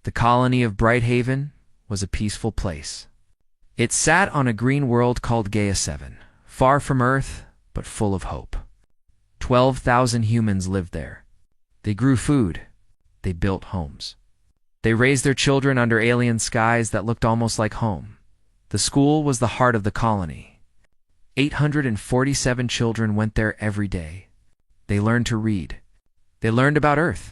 The colony of Brighthaven was a peaceful place. It sat on a green world called Gaia 7, far from Earth, but full of hope. 12,000 humans lived there. They grew food. They built homes. They raised their children under alien skies that looked almost like home. The school was the heart of the colony. 847 children went there every day. They learned to read. They learned about Earth.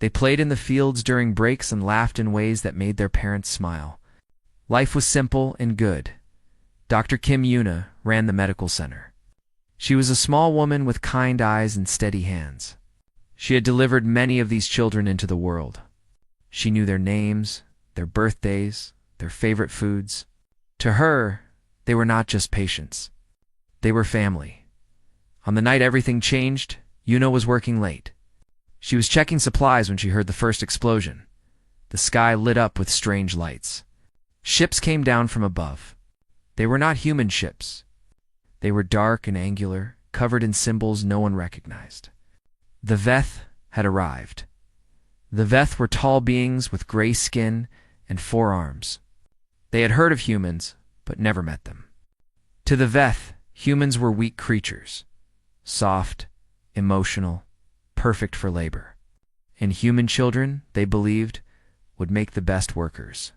They played in the fields during breaks and laughed in ways that made their parents smile. Life was simple and good. Dr. Kim Yuna ran the medical center. She was a small woman with kind eyes and steady hands. She had delivered many of these children into the world. She knew their names, their birthdays, their favorite foods. To her, they were not just patients. They were family. On the night everything changed, Yuna was working late. She was checking supplies when she heard the first explosion. The sky lit up with strange lights. Ships came down from above. They were not human ships. They were dark and angular, covered in symbols no one recognized. The Veth had arrived. The Veth were tall beings with gray skin and 4 arms. They had heard of humans, but never met them. To the Veth, humans were weak creatures, soft, emotional, perfect for labor. And human children, they believed, would make the best workers.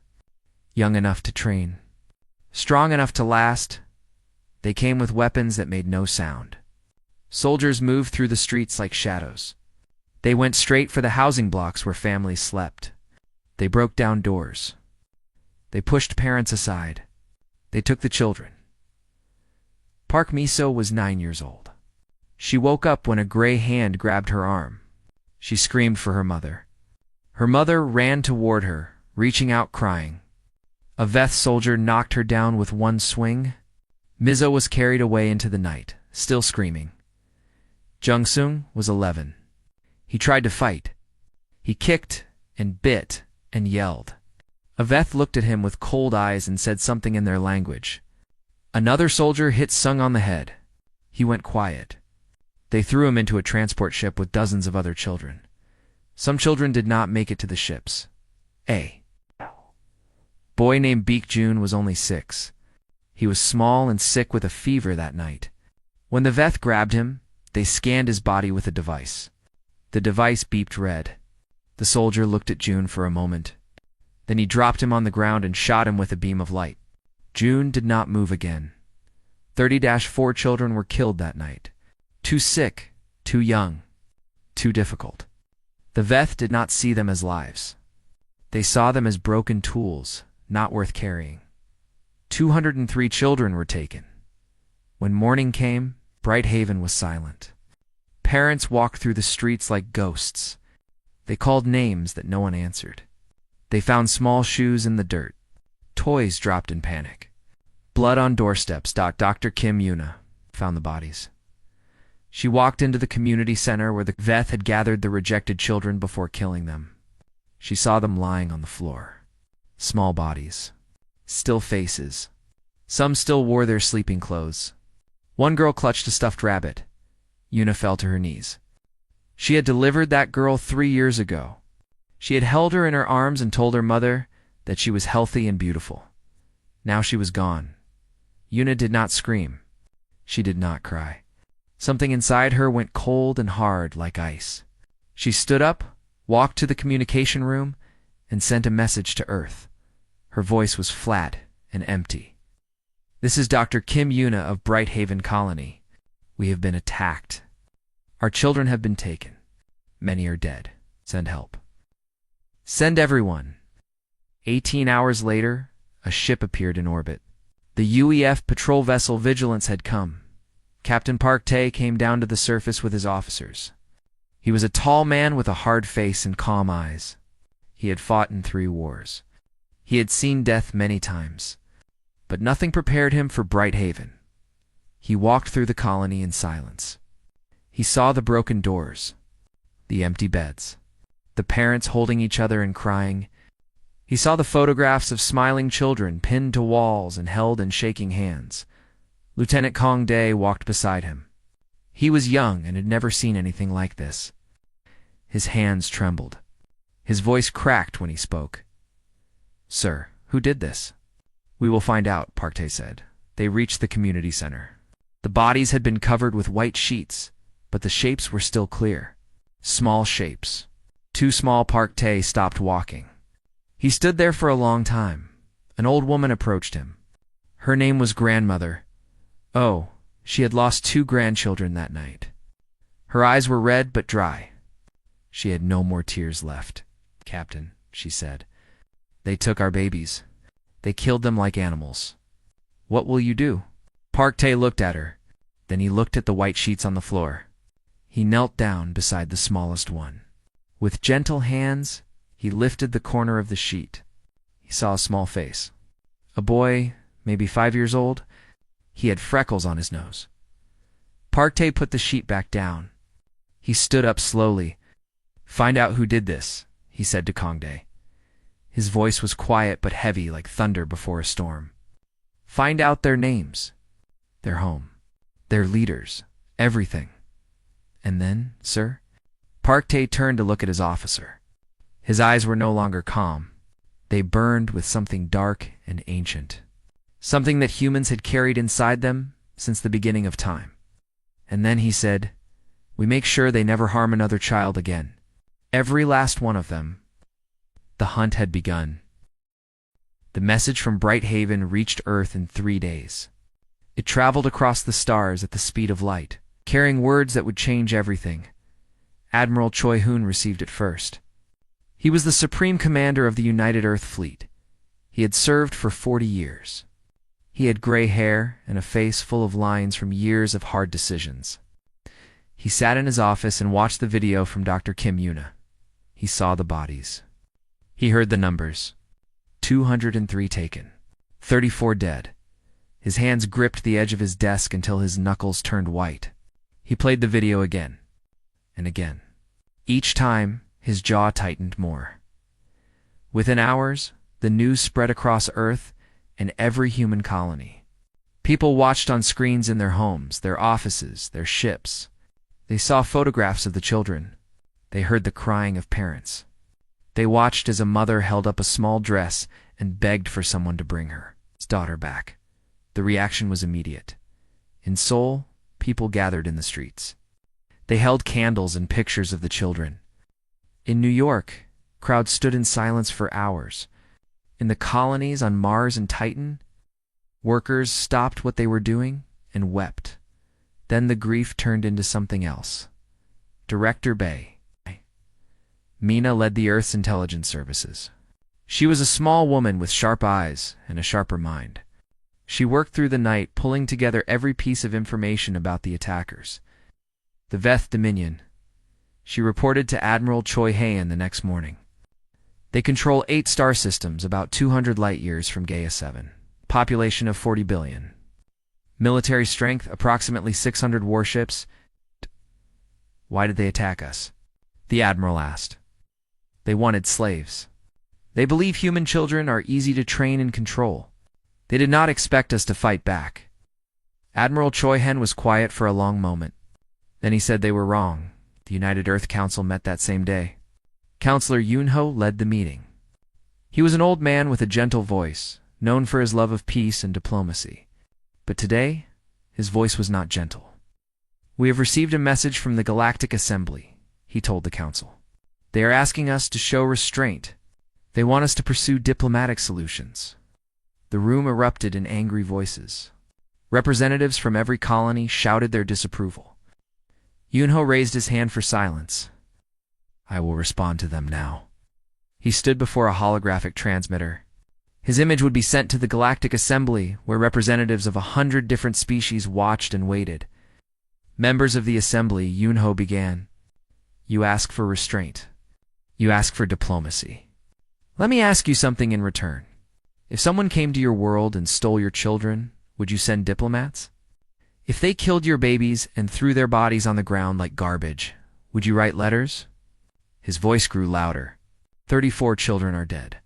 Young enough to train, strong enough to last, they came with weapons that made no sound. Soldiers moved through the streets like shadows. They went straight for the housing blocks where families slept. They broke down doors. They pushed parents aside. They took the children. Park Miso was 9 years old. She woke up when a gray hand grabbed her arm. She screamed for her mother. Her mother ran toward her, reaching out crying. A Veth soldier knocked her down with one swing. Miso was carried away into the night, still screaming. Jung-sung was 11. He tried to fight. He kicked and bit and yelled. A Veth looked at him with cold eyes and said something in their language. Another soldier hit Sung on the head. He went quiet. They threw him into a transport ship with dozens of other children. Some children did not make it to the ships. A boy named Baek-jun was only 6. He was small and sick with a fever that night. When the Veth grabbed him, they scanned his body with a device. The device beeped red. The soldier looked at June for a moment. Then he dropped him on the ground and shot him with a beam of light. June did not move again. 30-4 children were killed that night. Too sick, too young, too difficult. The Veth did not see them as lives. They saw them as broken tools, not worth carrying. 203 children were taken. When morning came, Brighthaven was silent. Parents walked through the streets like ghosts. They called names that no one answered. They found small shoes in the dirt. Toys dropped in panic. Blood on doorsteps. Dr. Kim Yuna found the bodies. She walked into the community center where the Veth had gathered the rejected children before killing them. She saw them lying on the floor. Small bodies. Still faces. Some still wore their sleeping clothes. One girl clutched a stuffed rabbit. Yuna fell to her knees. She had delivered that girl 3 years ago. She had held her in her arms and told her mother that she was healthy and beautiful. Now she was gone. Yuna did not scream. She did not cry. Something inside her went cold and hard like ice. She stood up, walked to the communication room, and sent a message to Earth. Her voice was flat and empty. This is Dr. Kim Yuna of Brighthaven Colony. We have been attacked. Our children have been taken. Many are dead. Send help. Send everyone. 18 hours later, a ship appeared in orbit. The UEF patrol vessel Vigilance had come. Captain Park Tae came down to the surface with his officers. He was a tall man with a hard face and calm eyes. He had fought in 3 wars. He had seen death many times. But nothing prepared him for Brighthaven. He walked through the colony in silence. He saw the broken doors, the empty beds, the parents holding each other and crying. He saw the photographs of smiling children pinned to walls and held in shaking hands. Lieutenant Kong Dae walked beside him. He was young and had never seen anything like this. His hands trembled. His voice cracked when he spoke. Sir, who did this? We will find out, Park Tae said. They reached the community center. The bodies had been covered with white sheets, but the shapes were still clear. Small shapes. Too small. Park Tae stopped walking. He stood there for a long time. An old woman approached him. Her name was Grandmother. Oh, she had lost 2 grandchildren that night. Her eyes were red but dry. She had no more tears left. Captain, she said, they took our babies. They killed them like animals. What will you do? Park Tae looked at her. Then he looked at the white sheets on the floor. He knelt down beside the smallest one. With gentle hands, he lifted the corner of the sheet. He saw a small face. A boy, maybe 5 years old. He had freckles on his nose. Park Tae put the sheet back down. He stood up slowly. Find out who did this, he said to Kang Dae. His voice was quiet but heavy like thunder before a storm. Find out their names, their home, their leaders, everything. And then, sir? Park Tae turned to look at his officer. His eyes were no longer calm. They burned with something dark and ancient. Something that humans had carried inside them since the beginning of time. And then he said, we make sure they never harm another child again. Every last one of them. The hunt had begun. The message from Brighthaven reached Earth in 3 days. It traveled across the stars at the speed of light, carrying words that would change everything. Admiral Choi Hoon received it first. He was the supreme commander of the United Earth Fleet. He had served for 40 years. He had gray hair and a face full of lines from years of hard decisions. He sat in his office and watched the video from Dr. Kim Yuna. He saw the bodies. He heard the numbers. 203 taken. 34 dead. His hands gripped the edge of his desk until his knuckles turned white. He played the video again and again. Each time, his jaw tightened more. Within hours, the news spread across Earth and every human colony. People watched on screens in their homes, their offices, their ships. They saw photographs of the children. They heard the crying of parents. They watched as a mother held up a small dress and begged for someone to bring her daughter back. The reaction was immediate. In Seoul, people gathered in the streets. They held candles and pictures of the children. In New York, crowds stood in silence for hours. In the colonies on Mars and Titan, workers stopped what they were doing and wept. Then the grief turned into something else. Director Bae. Mina led the Earth's intelligence services. She was a small woman with sharp eyes and a sharper mind. She worked through the night, pulling together every piece of information about the attackers. The Veth Dominion. She reported to Admiral Choi Hae-in the next morning. They control 8 star systems about 200 light-years from Gaia 7. Population of 40 billion. Military strength, approximately 600 warships. Why did they attack us? The Admiral asked. They wanted slaves. They believe human children are easy to train and control. They did not expect us to fight back. Admiral Choi Hae-in was quiet for a long moment. Then he said they were wrong. The United Earth Council met that same day. Counselor Yoon-ho led the meeting. He was an old man with a gentle voice, known for his love of peace and diplomacy. But today, his voice was not gentle. We have received a message from the Galactic Assembly, he told the council. They are asking us to show restraint. They want us to pursue diplomatic solutions. The room erupted in angry voices. Representatives from every colony shouted their disapproval. Yoon-ho raised his hand for silence. I will respond to them now. He stood before a holographic transmitter. His image would be sent to the Galactic Assembly, where representatives of 100 different species watched and waited. Members of the Assembly, Yoon-ho began. You ask for restraint. You ask for diplomacy. Let me ask you something in return. If someone came to your world and stole your children, would you send diplomats? If they killed your babies and threw their bodies on the ground like garbage, would you write letters? His voice grew louder. 34 children are dead.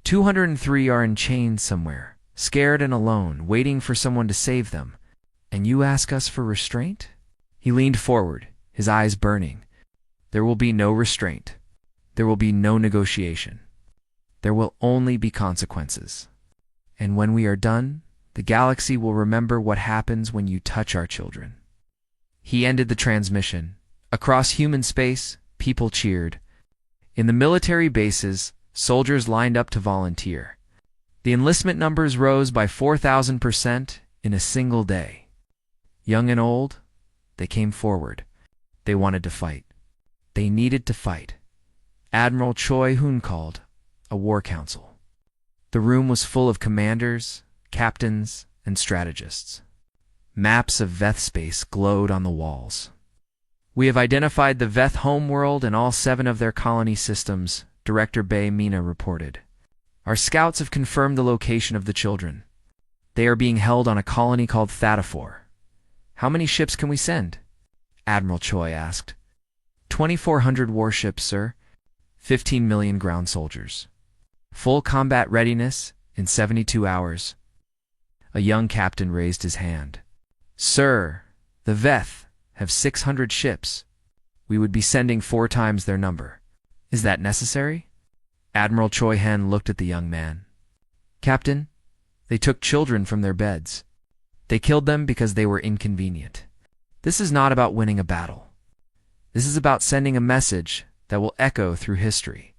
203 are in chains somewhere, scared and alone, waiting for someone to save them. And you ask us for restraint? He leaned forward, his eyes burning. There will be no restraint. There will be no negotiation. There will only be consequences. And when we are done, the galaxy will remember what happens when you touch our children." He ended the transmission. Across human space, people cheered. In the military bases, soldiers lined up to volunteer. The enlistment numbers rose by 4,000% in a single day. Young and old, they came forward. They wanted to fight. They needed to fight. Admiral Choi Hoon called a war council. The room was full of commanders, captains, and strategists. Maps of Veth space glowed on the walls. "We have identified the Veth homeworld and all 7 of their colony systems," Director Bay Mina reported. "Our scouts have confirmed the location of the children. They are being held on a colony called Thadafor." "How many ships can we send?" Admiral Choi asked. 2,400 warships, sir. 15 million ground soldiers. Full combat readiness in 72 hours. A young captain raised his hand. "Sir, the Veth have 600 ships. We would be sending 4 times their number. Is that necessary?" Admiral Choi Hen looked at the young man. "Captain, they took children from their beds. They killed them because they were inconvenient. This is not about winning a battle. This is about sending a message that will echo through history.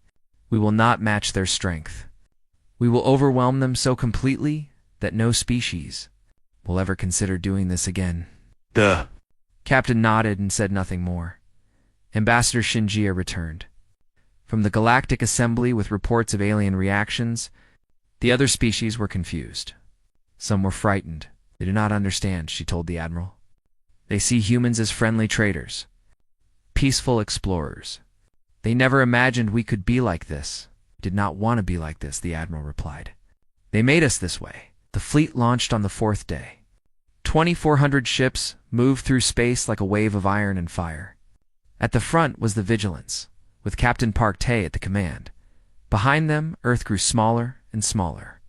We will not match their strength. We will overwhelm them so completely that no species will ever consider doing this again." The Captain nodded and said nothing more. Ambassador Shinjia returned. From the Galactic Assembly with reports of alien reactions, the other species were confused. Some were frightened. They do not understand, she told the Admiral. They see humans as friendly traders, peaceful explorers. They never imagined we could be like this. Did not want to be like this, the Admiral replied. They made us this way. The fleet launched on the 4th day. 2,400 ships moved through space like a wave of iron and fire. At the front was the Vigilance, with Captain Park Tae at the command. Behind them, Earth grew smaller and smaller.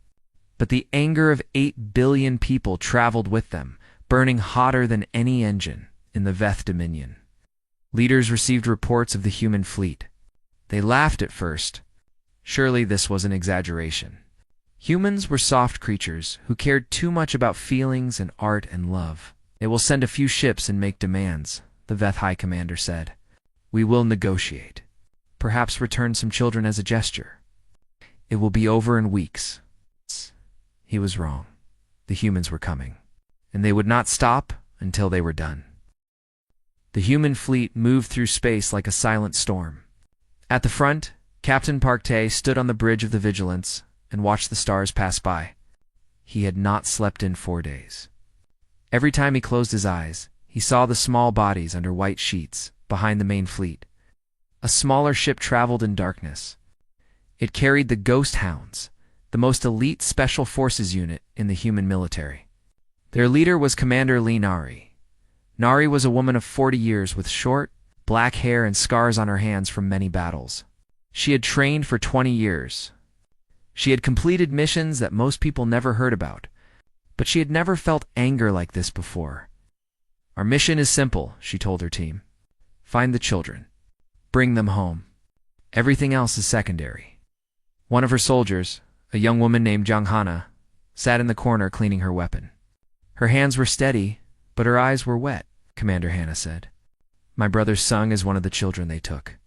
But the anger of 8 billion people traveled with them, burning hotter than any engine in the Veth Dominion. Leaders received reports of the human fleet. They laughed at first. Surely this was an exaggeration. Humans were soft creatures who cared too much about feelings and art and love. "They will send a few ships and make demands," the Veth High Commander said. "We will negotiate. Perhaps return some children as a gesture. It will be over in weeks." He was wrong. The humans were coming, and they would not stop until they were done. The human fleet moved through space like a silent storm. At the front, Captain Park Tae stood on the bridge of the Vigilance and watched the stars pass by. He had not slept in 4 days. Every time he closed his eyes, he saw the small bodies under white sheets behind the main fleet. A smaller ship traveled in darkness. It carried the Ghost Hounds, the most elite special forces unit in the human military. Their leader was Commander Lee Nari. Nari was a woman of 40 years with short, black hair and scars on her hands from many battles. She had trained for 20 years. She had completed missions that most people never heard about, but she had never felt anger like this before. "Our mission is simple," she told her team. "Find the children. Bring them home. Everything else is secondary." One of her soldiers, a young woman named Jang Hana, sat in the corner cleaning her weapon. Her hands were steady, but her eyes were wet, Commander Hana said. "My brother Sung is one of the children they took.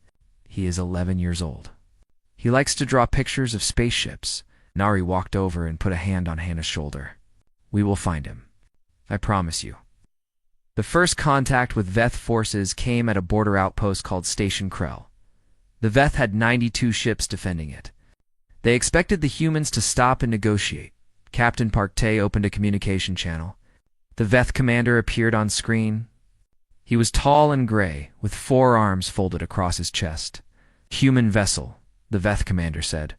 He is 11 years old. He likes to draw pictures of spaceships." Nari walked over and put a hand on Hannah's shoulder. "We will find him. I promise you." The first contact with Veth forces came at a border outpost called Station Krell. The Veth had 92 ships defending it. They expected the humans to stop and negotiate. Captain Park Tae opened a communication channel. The Veth commander appeared on screen. He was tall and gray, with 4 arms folded across his chest. "Human vessel," the Veth commander said.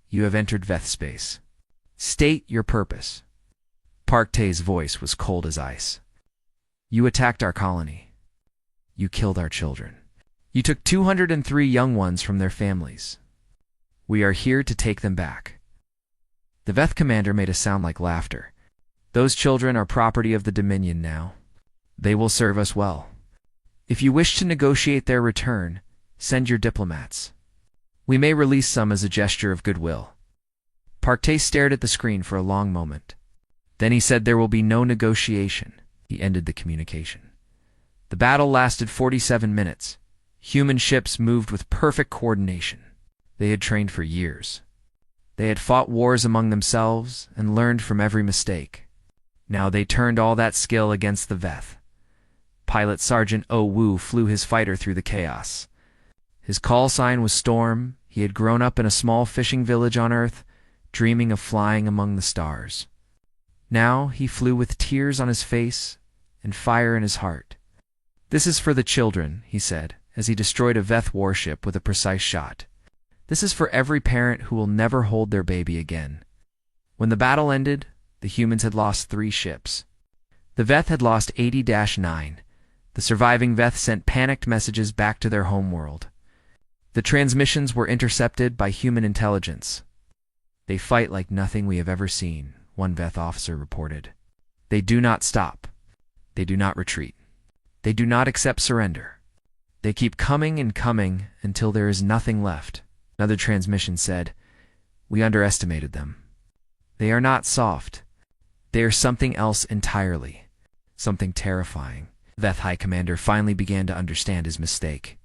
"You have entered Veth space. State your purpose." Park Tae's voice was cold as ice. "You attacked our colony. You killed our children. You took 203 young ones from their families. We are here to take them back." The Veth commander made a sound like laughter. "Those children are property of the Dominion now. They will serve us well. If you wish to negotiate their return, send your diplomats. We may release some as a gesture of goodwill." Park Tae stared at the screen for a long moment. Then he said there will be no negotiation. He ended the communication. The battle lasted 47 minutes. Human ships moved with perfect coordination. They had trained for years. They had fought wars among themselves and learned from every mistake. Now they turned all that skill against the Veth. Pilot Sergeant Oh Woo flew his fighter through the chaos. His call sign was Storm. He had grown up in a small fishing village on Earth, dreaming of flying among the stars. Now he flew with tears on his face and fire in his heart. "This is for the children," he said, as he destroyed a Veth warship with a precise shot. "This is for every parent who will never hold their baby again." When the battle ended, the humans had lost 3 ships. The Veth had lost 80-9. The surviving Veth sent panicked messages back to their homeworld. The transmissions were intercepted by human intelligence. "They fight like nothing we have ever seen," one Veth officer reported. "They do not stop. They do not retreat. They do not accept surrender. They keep coming and coming until there is nothing left." Another transmission said, "We underestimated them. They are not soft. They are something else entirely. Something terrifying." Veth High Commander finally began to understand his mistake.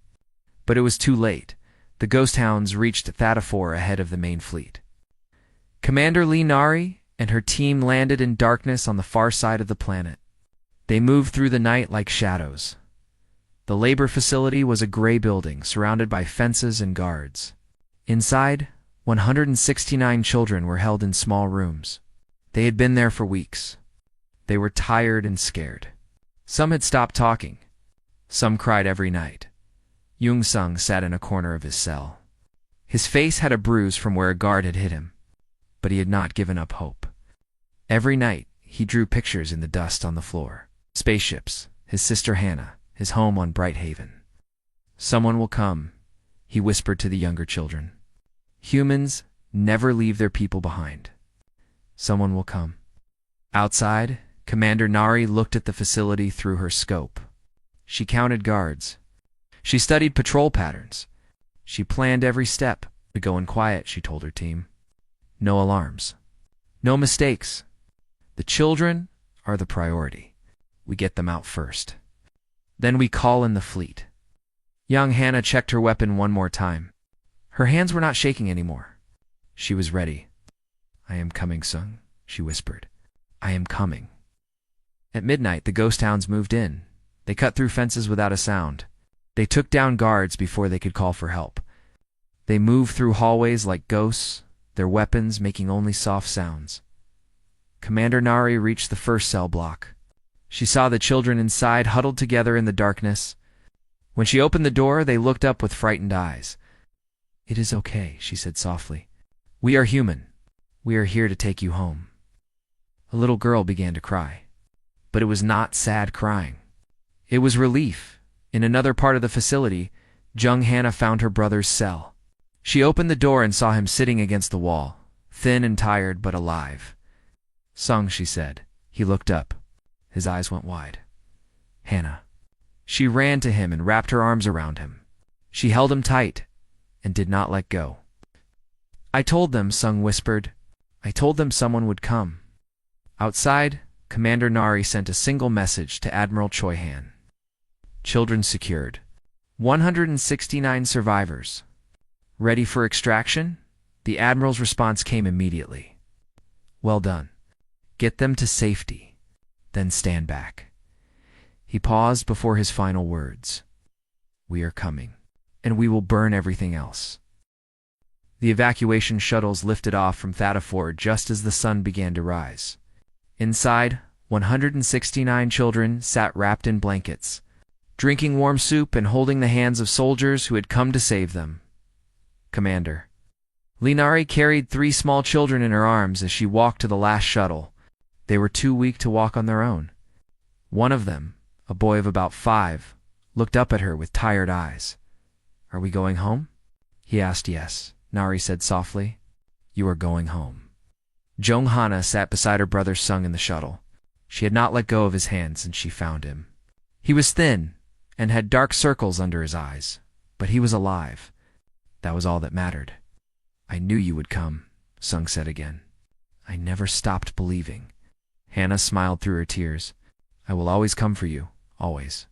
But it was too late. The Ghost Hounds reached Thadafor ahead of the main fleet. Commander Lee Nari and her team landed in darkness on the far side of the planet. They moved through the night like shadows. The labor facility was a gray building surrounded by fences and guards. Inside, 169 children were held in small rooms. They had been there for weeks. They were tired and scared. Some had stopped talking. Some cried every night. Jung Sung sat in a corner of his cell. His face had a bruise from where a guard had hit him, but he had not given up hope. Every night, he drew pictures in the dust on the floor. Spaceships, his sister Hannah, his home on Brighthaven. "Someone will come," he whispered to the younger children. "Humans never leave their people behind. Someone will come." Outside, Commander Nari looked at the facility through her scope. She counted guards. She studied patrol patterns. She planned every step. "We go in quiet," she told her team. "No alarms. No mistakes. The children are the priority. We get them out first. Then we call in the fleet." Young Hannah checked her weapon one more time. Her hands were not shaking anymore. She was ready. "I am coming, Sung," she whispered. "I am coming." At midnight, the Ghost Hounds moved in. They cut through fences without a sound. They took down guards before they could call for help. They moved through hallways like ghosts, their weapons making only soft sounds. Commander Nari reached the first cell block. She saw the children inside huddled together in the darkness. When she opened the door, they looked up with frightened eyes. "It is okay," she said softly. "We are human. We are here to take you home." A little girl began to cry. But it was not sad crying. It was relief. In another part of the facility, Jung Hannah found her brother's cell. She opened the door and saw him sitting against the wall, thin and tired but alive. "Sung," she said. He looked up. His eyes went wide. "Hannah." She ran to him and wrapped her arms around him. She held him tight and did not let go. "I told them," Sung whispered. "I told them someone would come." Outside, Commander Nari sent a single message to Admiral Choi Han. "Children secured. 169 survivors. Ready for extraction?" The Admiral's response came immediately. "Well done. Get them to safety. Then stand back." He paused before his final words. "We are coming, and we will burn everything else." The evacuation shuttles lifted off from Thadafor just as the sun began to rise. Inside, 169 children sat wrapped in blankets, drinking warm soup and holding the hands of soldiers who had come to save them. "Commander." Lee Nari carried 3 small children in her arms as she walked to the last shuttle. They were too weak to walk on their own. One of them, a boy of about 5, looked up at her with tired eyes. "Are we going home?" He asked. "Yes," Nari said softly. "You are going home." Jung Hana sat beside her brother Sung in the shuttle. She had not let go of his hand since she found him. He was thin and had dark circles under his eyes, but he was alive. That was all that mattered. I knew you would come, Sung said again. I never stopped believing. Hannah smiled through her tears. I will always come for you, always.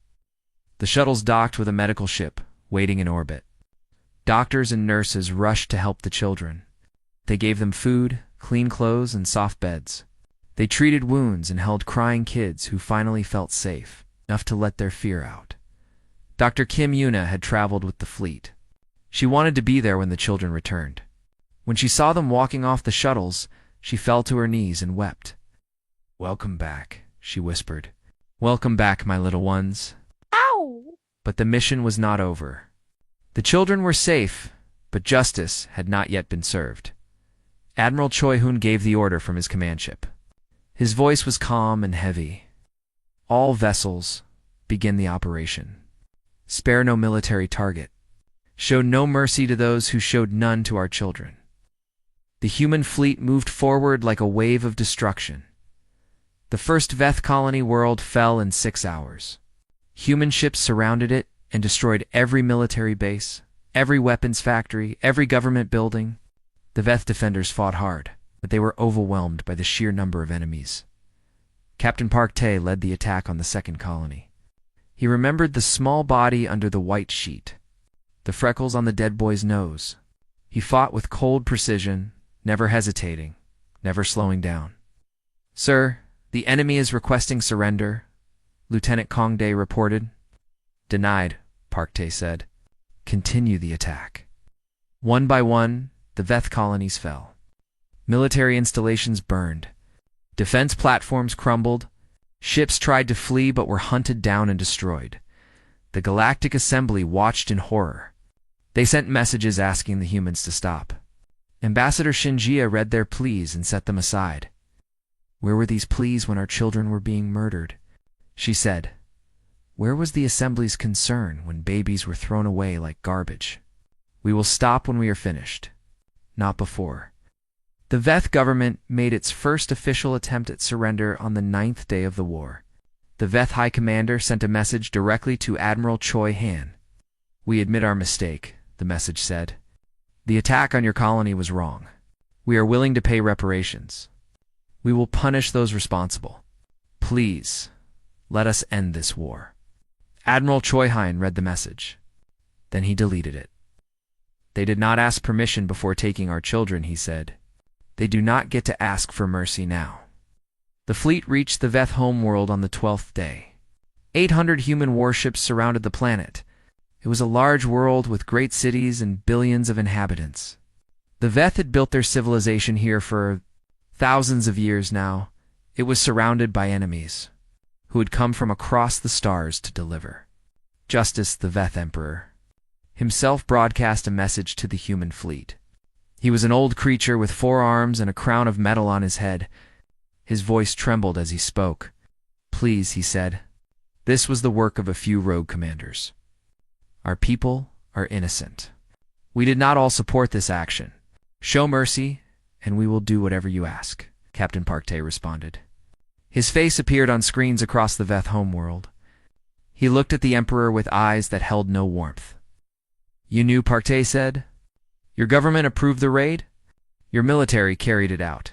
The shuttles docked with a medical ship, waiting in orbit. Doctors and nurses rushed to help the children. They gave them food, clean clothes, and soft beds. They treated wounds and held crying kids who finally felt safe, enough to let their fear out. Dr. Kim Yuna had traveled with the fleet. She wanted to be there when the children returned. When she saw them walking off the shuttles, she fell to her knees and wept. Welcome back, she whispered. Welcome back, my little ones. Ow! But the mission was not over. The children were safe, but justice had not yet been served. Admiral Choi Hoon gave the order from his command ship. His voice was calm and heavy. All vessels, begin the operation. Spare no military target. Show no mercy to those who showed none to our children. The human fleet moved forward like a wave of destruction. The first Veth colony world fell in 6 hours. Human ships surrounded it and destroyed every military base, every weapons factory, every government building. The Veth defenders fought hard, but they were overwhelmed by the sheer number of enemies. Captain Park Tae led the attack on the second colony. He remembered the small body under the white sheet, the freckles on the dead boy's nose. He fought with cold precision, never hesitating, never slowing down. Sir, the enemy is requesting surrender, Lieutenant Kong Dae reported. Denied, Park Tae said. Continue the attack. One by one, the Veth colonies fell. Military installations burned. Defense platforms crumbled. Ships tried to flee but were hunted down and destroyed. The Galactic Assembly watched in horror. They sent messages asking the humans to stop. Ambassador Shinjia read their pleas and set them aside. Where were these pleas when our children were being murdered? She said. Where was the Assembly's concern when babies were thrown away like garbage? We will stop when we are finished. Not before. The Veth government made its first official attempt at surrender on the 9th day of the war. The Veth High Commander sent a message directly to Admiral Choi Han. We admit our mistake, the message said. The attack on your colony was wrong. We are willing to pay reparations. We will punish those responsible. Please, let us end this war. Admiral Choi Han read the message. Then he deleted it. They did not ask permission before taking our children, he said. They do not get to ask for mercy now. The fleet reached the Veth homeworld on the 12th day. 800 human warships surrounded the planet. It was a large world with great cities and billions of inhabitants. The Veth had built their civilization here for thousands of years now. It was surrounded by enemies, who had come from across the stars to deliver. Justice, the Veth Emperor, himself broadcast a message to the human fleet. He was an old creature with 4 arms and a crown of metal on his head. His voice trembled as he spoke. Please, he said. This was the work of a few rogue commanders. Our people are innocent. We did not all support this action. Show mercy, and we will do whatever you ask, Captain Park Tae responded. His face appeared on screens across the Veth homeworld. He looked at the Emperor with eyes that held no warmth. You knew, Park Tae said? Your government approved the raid? Your military carried it out.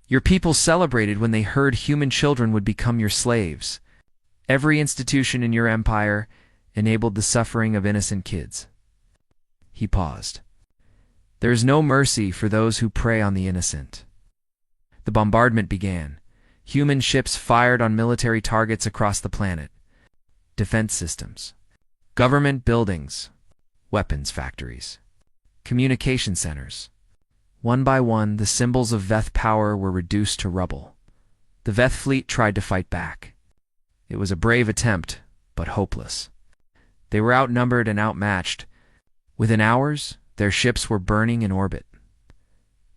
Your people celebrated when they heard human children would become your slaves. Every institution in your empire enabled the suffering of innocent kids. He paused. There is no mercy for those who prey on the innocent. The bombardment began. Human ships fired on military targets across the planet. Defense systems, government buildings, weapons factories, communication centers. One by one, the symbols of Veth power were reduced to rubble. The Veth fleet tried to fight back. It was a brave attempt, but hopeless. They were outnumbered and outmatched. Within hours, their ships were burning in orbit.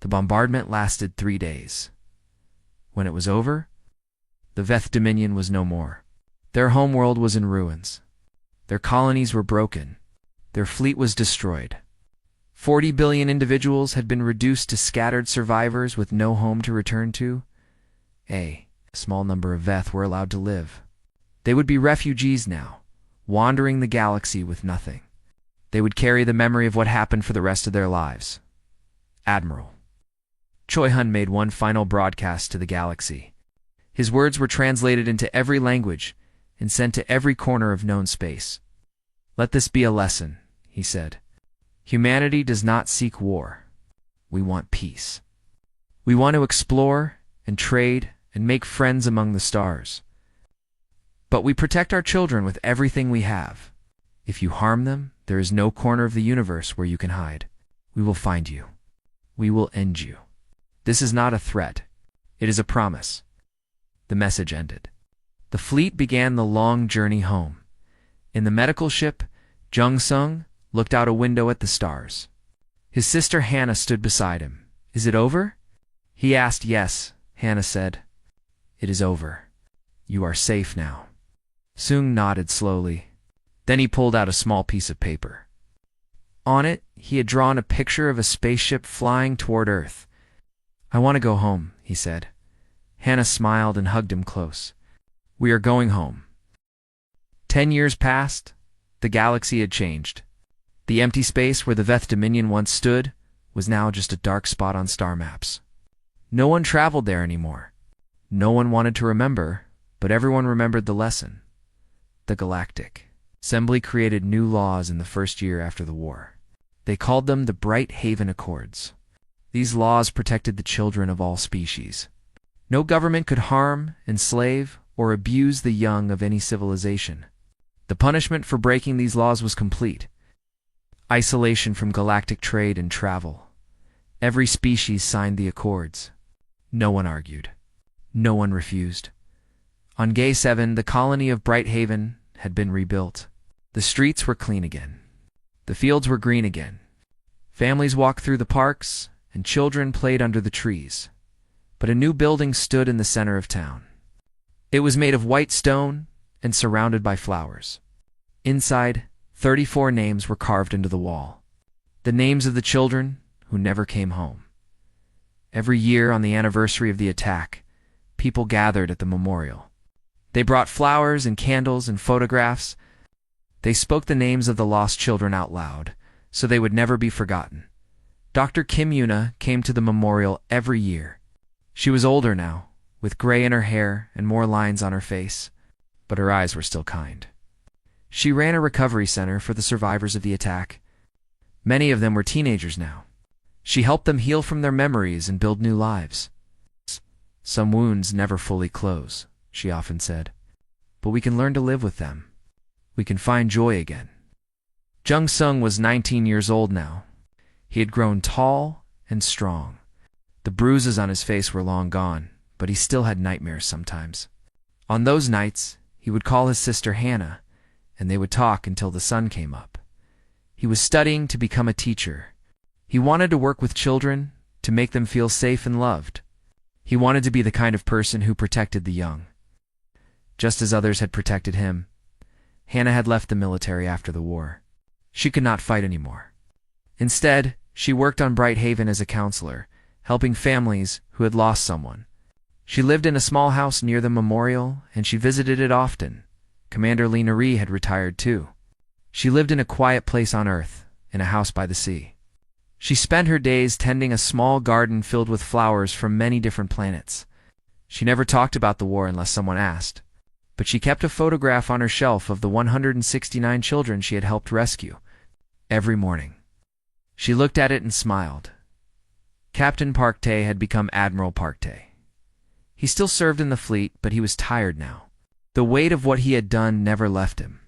The bombardment lasted 3 days. When it was over, the Veth Dominion was no more. Their homeworld was in ruins. Their colonies were broken. Their fleet was destroyed. 40 billion individuals had been reduced to scattered survivors with no home to return to. A small number of Veth were allowed to live. They would be refugees now, wandering the galaxy with nothing. They would carry the memory of what happened for the rest of their lives. Admiral Choi Hun made one final broadcast to the galaxy. His words were translated into every language and sent to every corner of known space. "Let this be a lesson," he said. "Humanity does not seek war. We want peace. We want to explore and trade and make friends among the stars. But we protect our children with everything we have. If you harm them, there is no corner of the universe where you can hide. We will find you. We will end you. This is not a threat. It is a promise." The message ended. The fleet began the long journey home. In the medical ship, Jung Sung looked out a window at the stars. His sister Hannah stood beside him. "Is it over?" He asked. "Yes," Hannah said. "It is over. You are safe now." Sung nodded slowly. Then he pulled out a small piece of paper. On it, he had drawn a picture of a spaceship flying toward Earth. "I want to go home," he said. Hannah smiled and hugged him close. "We are going home." 10 years passed. The galaxy had changed. The empty space where the Veth Dominion once stood was now just a dark spot on star maps. No one traveled there anymore. No one wanted to remember, but everyone remembered the lesson. The Galactic Assembly created new laws in the first year after the war. They called them the Bright Haven Accords. These laws protected the children of all species. No government could harm, enslave, or abuse the young of any civilization. The punishment for breaking these laws was complete. Isolation from galactic trade and travel. Every species signed the accords. No one argued. No one refused. On Gay 7, the colony of Bright Haven had been rebuilt. The streets were clean again. The fields were green again. Families walked through the parks, and children played under the trees. But a new building stood in the center of town. It was made of white stone and surrounded by flowers. Inside, 34 names were carved into the wall. The names of the children who never came home. Every year on the anniversary of the attack, people gathered at the memorial. They brought flowers and candles and photographs. They spoke the names of the lost children out loud, so they would never be forgotten. Dr. Kim Yuna came to the memorial every year. She was older now, with gray in her hair and more lines on her face, but her eyes were still kind. She ran a recovery center for the survivors of the attack. Many of them were teenagers now. She helped them heal from their memories and build new lives. "Some wounds never fully close," she often said, "but we can learn to live with them. We can find joy again." Jung Sung was 19 years old now. He had grown tall and strong. The bruises on his face were long gone, but he still had nightmares sometimes. On those nights, he would call his sister Hannah, and they would talk until the sun came up. He was studying to become a teacher. He wanted to work with children, to make them feel safe and loved. He wanted to be the kind of person who protected the young. Just as others had protected him, Hannah had left the military after the war. She could not fight anymore. Instead, she worked on Bright Haven as a counselor, helping families who had lost someone. She lived in a small house near the memorial, and she visited it often. Commander Lee Nari had retired too. She lived in a quiet place on Earth, in a house by the sea. She spent her days tending a small garden filled with flowers from many different planets. She never talked about the war unless someone asked, but she kept a photograph on her shelf of the 169 children she had helped rescue. Every morning, she looked at it and smiled. Captain Park Tae had become Admiral Park Tae. He still served in the fleet, but he was tired now. The weight of what he had done never left him.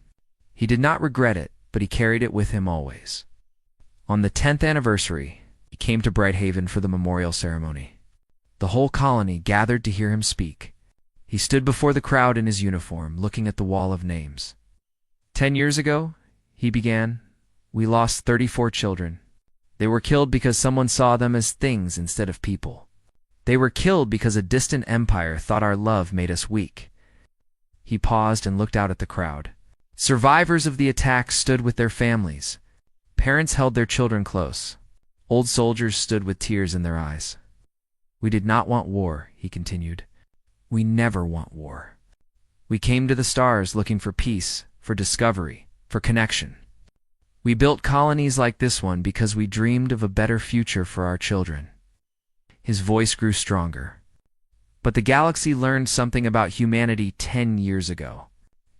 He did not regret it, but he carried it with him always. On the 10th anniversary, he came to Bright Haven for the memorial ceremony. The whole colony gathered to hear him speak. He stood before the crowd in his uniform, looking at the wall of names. 10 years ago, he began, we lost 34 children. They were killed because someone saw them as things instead of people. They were killed because a distant empire thought our love made us weak. He paused and looked out at the crowd. Survivors of the attack stood with their families. Parents held their children close. Old soldiers stood with tears in their eyes. We did not want war, he continued. We never want war. We came to the stars looking for peace, for discovery, for connection. We built colonies like this one because we dreamed of a better future for our children." His voice grew stronger. But the galaxy learned something about humanity 10 years ago.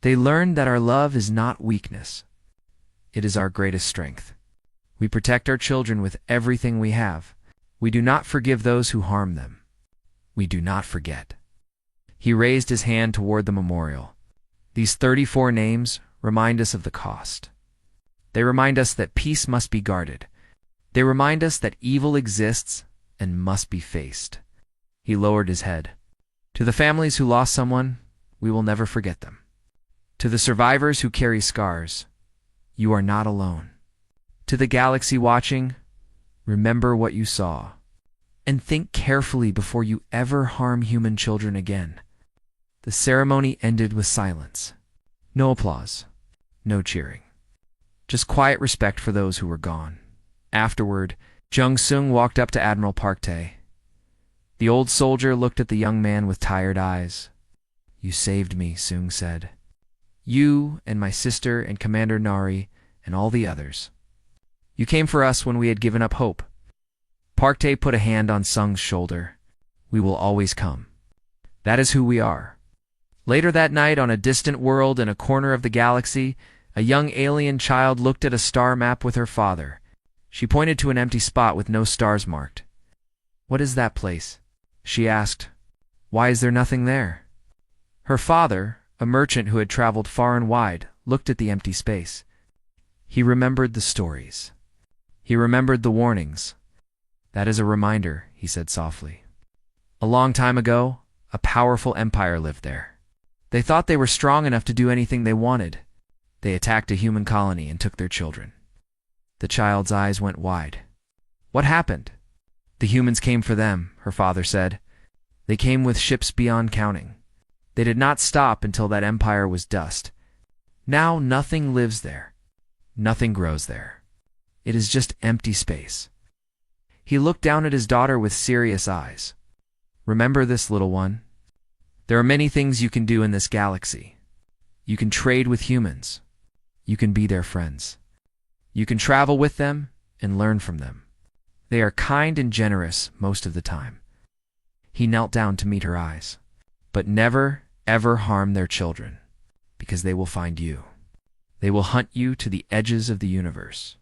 They learned that our love is not weakness. It is our greatest strength. We protect our children with everything we have. We do not forgive those who harm them. We do not forget. He raised his hand toward the memorial. These 34 names remind us of the cost. They remind us that peace must be guarded. They remind us that evil exists and must be faced. He lowered his head. To the families who lost someone, we will never forget them. To the survivors who carry scars, you are not alone. To the galaxy watching, remember what you saw. And think carefully before you ever harm human children again. The ceremony ended with silence. No applause, no cheering. Just quiet respect for those who were gone. Afterward, Jung Sung walked up to Admiral Park Tae. The old soldier looked at the young man with tired eyes. "You saved me," Sung said. "You and my sister and Commander Nari and all the others. You came for us when we had given up hope." Park Tae put a hand on Sung's shoulder. "We will always come. That is who we are." Later that night, on a distant world in a corner of the galaxy, a young alien child looked at a star map with her father. She pointed to an empty spot with no stars marked. "What is that place?" she asked. "Why is there nothing there?" Her father, a merchant who had traveled far and wide, looked at the empty space. He remembered the stories. He remembered the warnings. "That is a reminder," he said softly. "A long time ago, a powerful empire lived there. They thought they were strong enough to do anything they wanted. They attacked a human colony and took their children." The child's eyes went wide. "What happened?" "The humans came for them," her father said. "They came with ships beyond counting. They did not stop until that empire was dust. Now nothing lives there. Nothing grows there. It is just empty space." He looked down at his daughter with serious eyes. "Remember this, little one. There are many things you can do in this galaxy. You can trade with humans. You can be their friends. You can travel with them and learn from them. They are kind and generous most of the time." He knelt down to meet her eyes. "But never, ever harm their children, because they will find you. They will hunt you to the edges of the universe.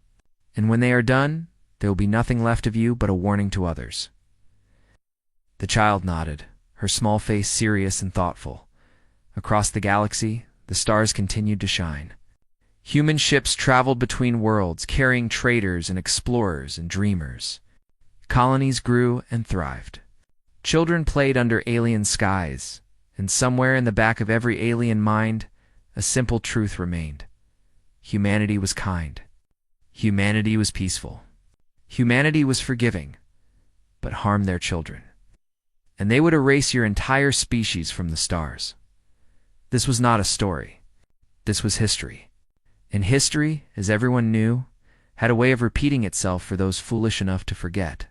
And when they are done, there will be nothing left of you but a warning to others." The child nodded, her small face serious and thoughtful. Across the galaxy, the stars continued to shine. Human ships traveled between worlds, carrying traders and explorers and dreamers. Colonies grew and thrived. Children played under alien skies, and somewhere in the back of every alien mind, a simple truth remained. Humanity was kind. Humanity was peaceful. Humanity was forgiving, but harmed their children. And they would erase your entire species from the stars. This was not a story. This was history. And history, as everyone knew, had a way of repeating itself for those foolish enough to forget.